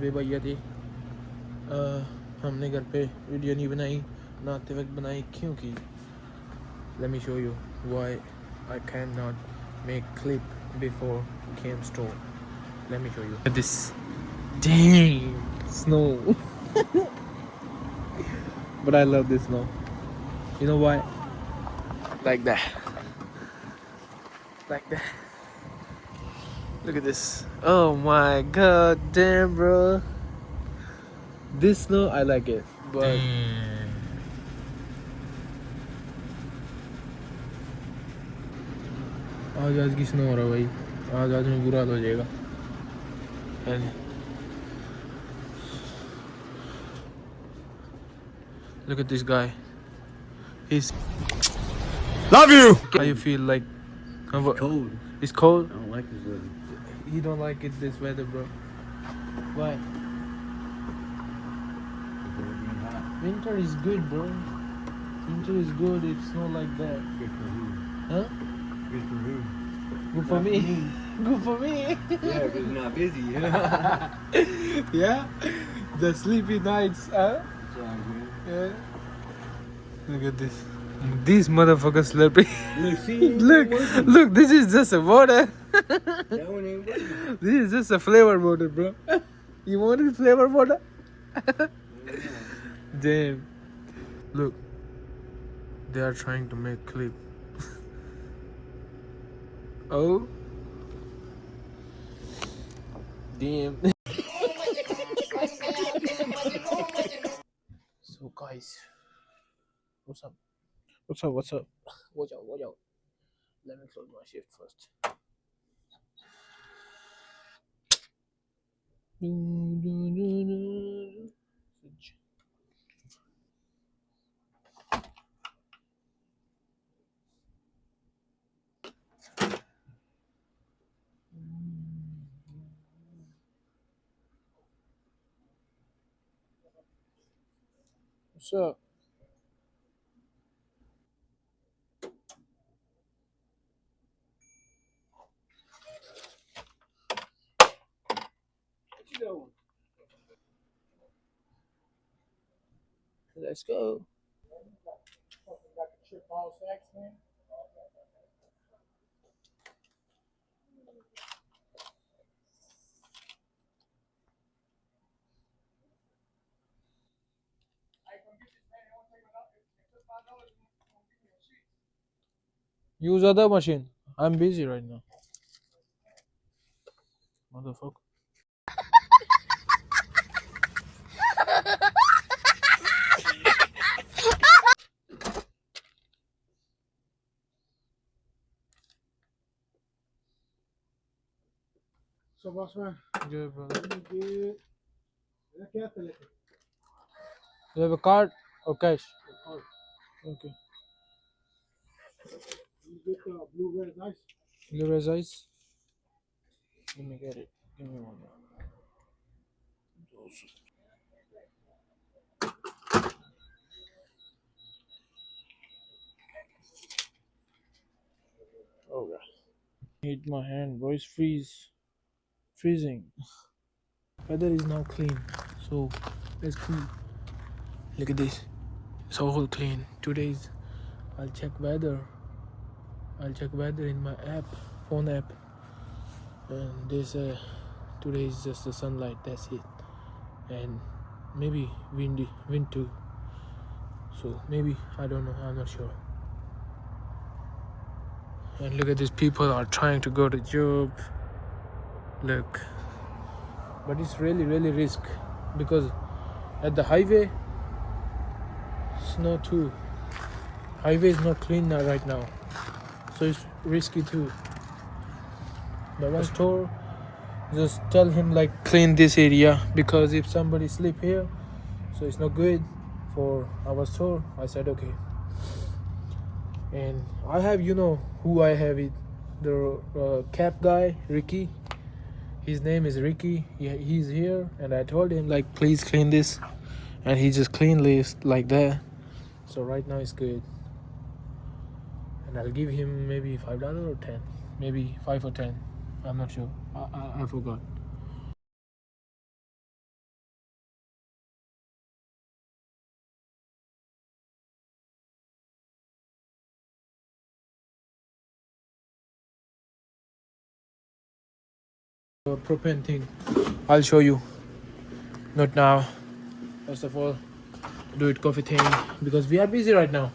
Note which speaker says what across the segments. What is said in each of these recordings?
Speaker 1: वे भैया थे हमने घर पे वीडियो नहीं बनाई नहाते वक्त बनाई क्योंकि let me show you why I cannot make clip before came store. Let me show you. Look at this. Dang, snow. But I love this snow. You know why? Like that. Like that. Look at this. Oh my god, damn, bro. This snow, I like it, but आज की snow हो रहा है भाई आज में बुरा हाल हो जाएगा and look at this guy he's love you how you feel like
Speaker 2: It's cold.
Speaker 1: It's cold
Speaker 2: I don't like this weather.
Speaker 1: you don't like it this weather bro why winter is good bro winter is good it's not like that
Speaker 2: Good for who?
Speaker 1: huh
Speaker 2: Good for who?
Speaker 1: good for me good for me
Speaker 2: Yeah, because you're not busy.
Speaker 1: yeah the sleepy nights huh
Speaker 2: Sorry, man.
Speaker 1: yeah look at this these motherfuckers slurping
Speaker 2: Look, see,
Speaker 1: look this is just a water
Speaker 2: that one ain't working.
Speaker 1: this is just a flavor water bro you want it flavor water damn look they are trying to make clip oh damn so guys what's up what's up watch out let me close my shift first what's up let's go use other machine I'm busy right now motherfucker
Speaker 3: So boss man,
Speaker 1: good brother
Speaker 3: you get the
Speaker 1: you have a card or cash okay
Speaker 3: you get the blueberry ice.
Speaker 1: Blu-ray's ice let me get it give me one more oh god need my hand bro it's freezing weather is now clean so let's clean look at this it's all clean 2 days I'll check weather in my app phone app and they say today is just the sunlight that's it and maybe wind too so maybe I don't know I'm not sure and look at these people are trying to go to job look but it's really risk because at the highway snow too highway is not clean now right now so it's risky too the one store just tell him like clean this area because if somebody sleep here so it's not good for our store I said okay and I have who I have it the cap guy Ricky his name is Ricky he's here and I told him like please clean this and he just cleaned this like that so right now it's good and I'll give him maybe $5 or 10 maybe 5 or 10 I'm not sure I forgot propane thing. I'll show you. Not now. First of all, do it coffee thing because we are busy right now.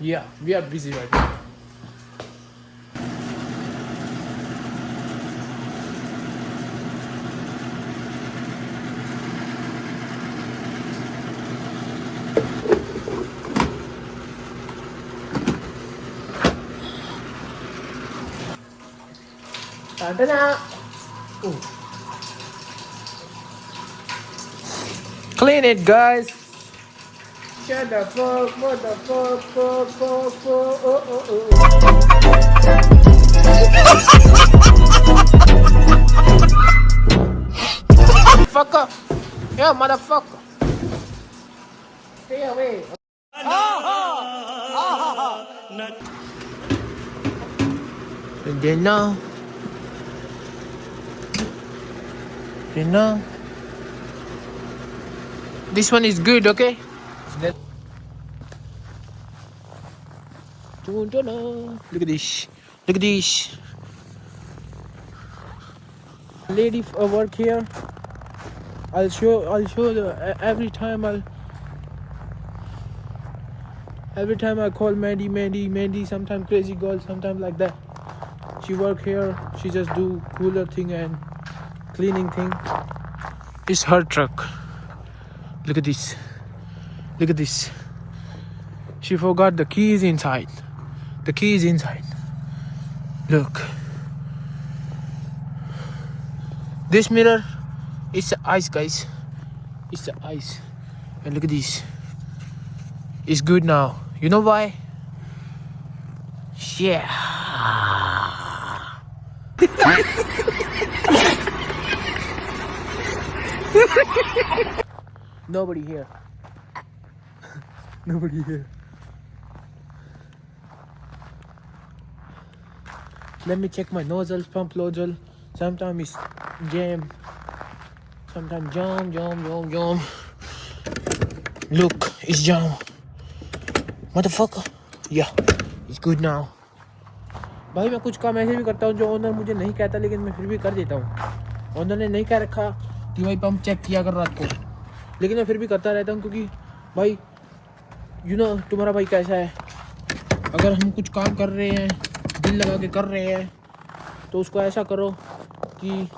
Speaker 1: Yeah, we are busy right now. Ta-da! Ooh. Clean it, guys. Shut the fuck, what the fuck, oh, oh, oh. Fucker, yeah, motherfucker. Stay away. And then now, this one is good, okay? Look at this. Look at this. Lady work here. I'll show the every time I call Mandy, sometimes crazy girl, sometimes like that. She work here, she just do cooler thing and cleaning thing. It's her truck. Look at this. Look at this. She forgot the keys inside. The key is inside. Look. This mirror is the ice, guys. It's the ice. And look at this. It's good now. You know why? Yeah. Nobody here. Nobody here. Let me check my nozzles, pump nozzle. Sometimes it's jam. Sometimes jam. Look, it's jam. Motherfucker. Yeah, it's good now. भाई मैं कुछ काम ऐसे भी करता हूँ जो owner मुझे नहीं कहता, लेकिन मैं फिर भी कर देता हूँ. ओनर ने नहीं कह रखा कि भाई पंप चेक किया कर रात को, लेकिन मैं फिर भी करता रहता हूँ क्योंकि भाई तुम्हारा भाई कैसा है. अगर हम कुछ काम कर रहे हैं, दिल लगा के कर रहे हैं, तो उसको ऐसा करो कि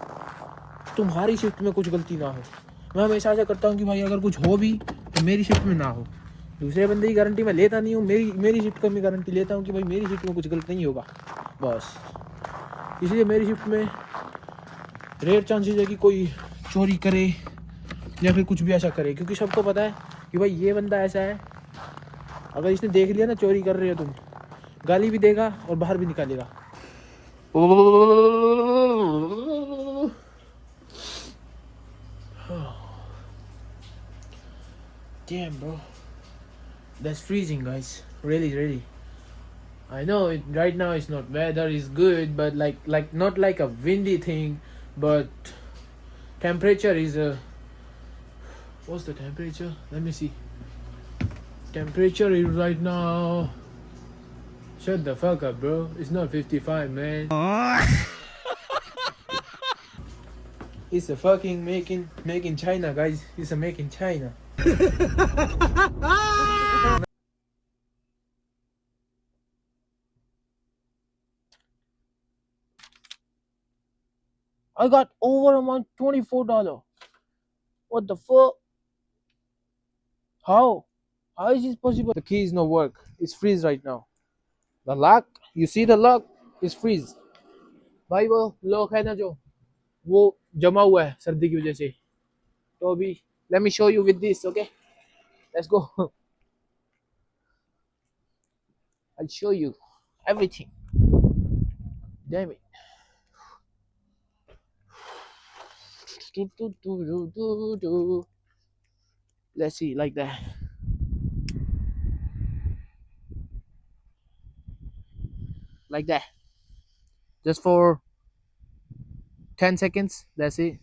Speaker 1: तुम्हारी शिफ्ट में कुछ गलती ना हो. मैं हमेशा ऐसा करता हूँ कि भाई अगर कुछ हो भी तो मेरी शिफ्ट में ना हो. दूसरे बंदे की गारंटी मैं लेता नहीं हूँ, मेरी शिफ्ट का मैं गारंटी लेता हूँ कि भाई मेरी शिफ्ट में कुछ गलत नहीं होगा बस. इसलिए मेरी शिफ्ट में रेयर चांसेस है कि कोई चोरी करे या फिर कुछ भी ऐसा करे, क्योंकि सबको पता है कि भाई ये बंदा ऐसा है, अगर इसने देख लिया ना चोरी कर रहे हो तुम, गाली भी देगा और बाहर भी निकालेगा. Damn, bro, that's freezing, guys. Really. I know right now it's not weather is good, but like not like a windy thing, but temperature is what's the temperature? Let me see. Temperature is right now. Shut the fuck up, bro. It's not 55, man. It's a fucking make in China, guys. It's a make in China. I got over amount $24. What the fuck? How? How is this possible? The key is no work. It's freeze right now. The lock, you see the lock is freeze. भाई वो lock है ना जो वो जमा हुआ है सर्दी की वजह से. तो अभी let me show you with this, okay? Let's go. I'll show you everything. Damn it. Let's see, like that. Like that. Just for 10 seconds. That's it.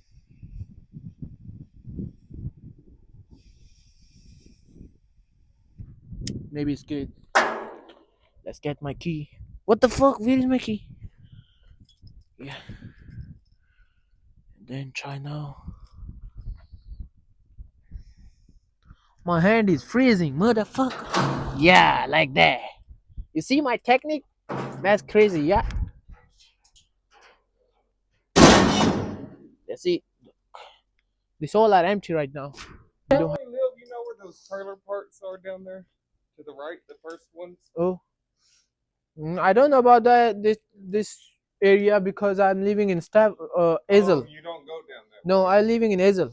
Speaker 1: Maybe it's good. Let's get my key. What the fuck? Where is my key? Yeah. and try now. My hand is freezing, motherfucker. Yeah, like that. You see my technique? That's crazy, yeah. That's it. These all are empty right now.
Speaker 2: You know where those trailer parks are down there? To the right, the first ones?
Speaker 1: Oh, I don't know about this area because I'm living in Azel.
Speaker 2: Oh, you don't go down that
Speaker 1: No,
Speaker 2: way.
Speaker 1: I'm living in Azel.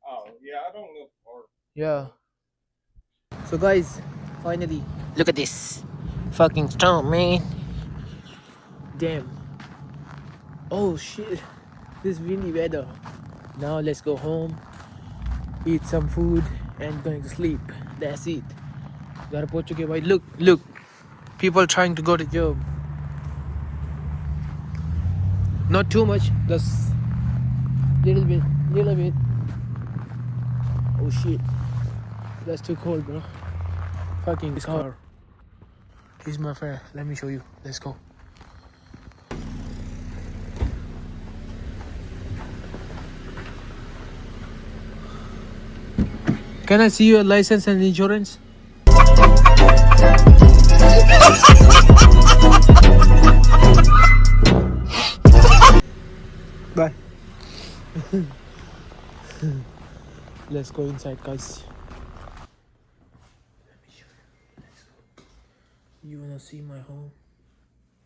Speaker 2: Oh, yeah, I don't live far.
Speaker 1: Yeah. So guys, finally, look at this fucking storm, man. Damn. Oh shit. This windy weather. Now let's go home, eat some food, and going to sleep. That's it. Gotta put you away. Look. People trying to go to job. Not too much, just little bit. Oh shit. That's too cold, bro. Fucking car. Here's my friend. Let me show you. Let's go. Can I see your license and insurance? Bye. Let's go inside, guys. Let me show you. Let's go. You wanna see my home?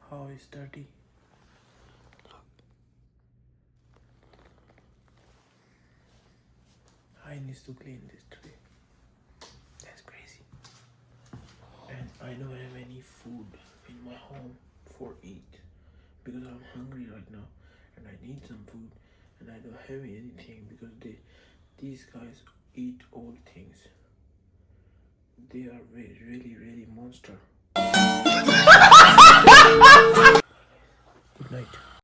Speaker 1: How it's dirty. I need to clean this today. That's crazy. And I don't have any food in my home for eat because I'm hungry right now and I need some food and I don't have anything because these guys eat all things. They are really monster. Good night.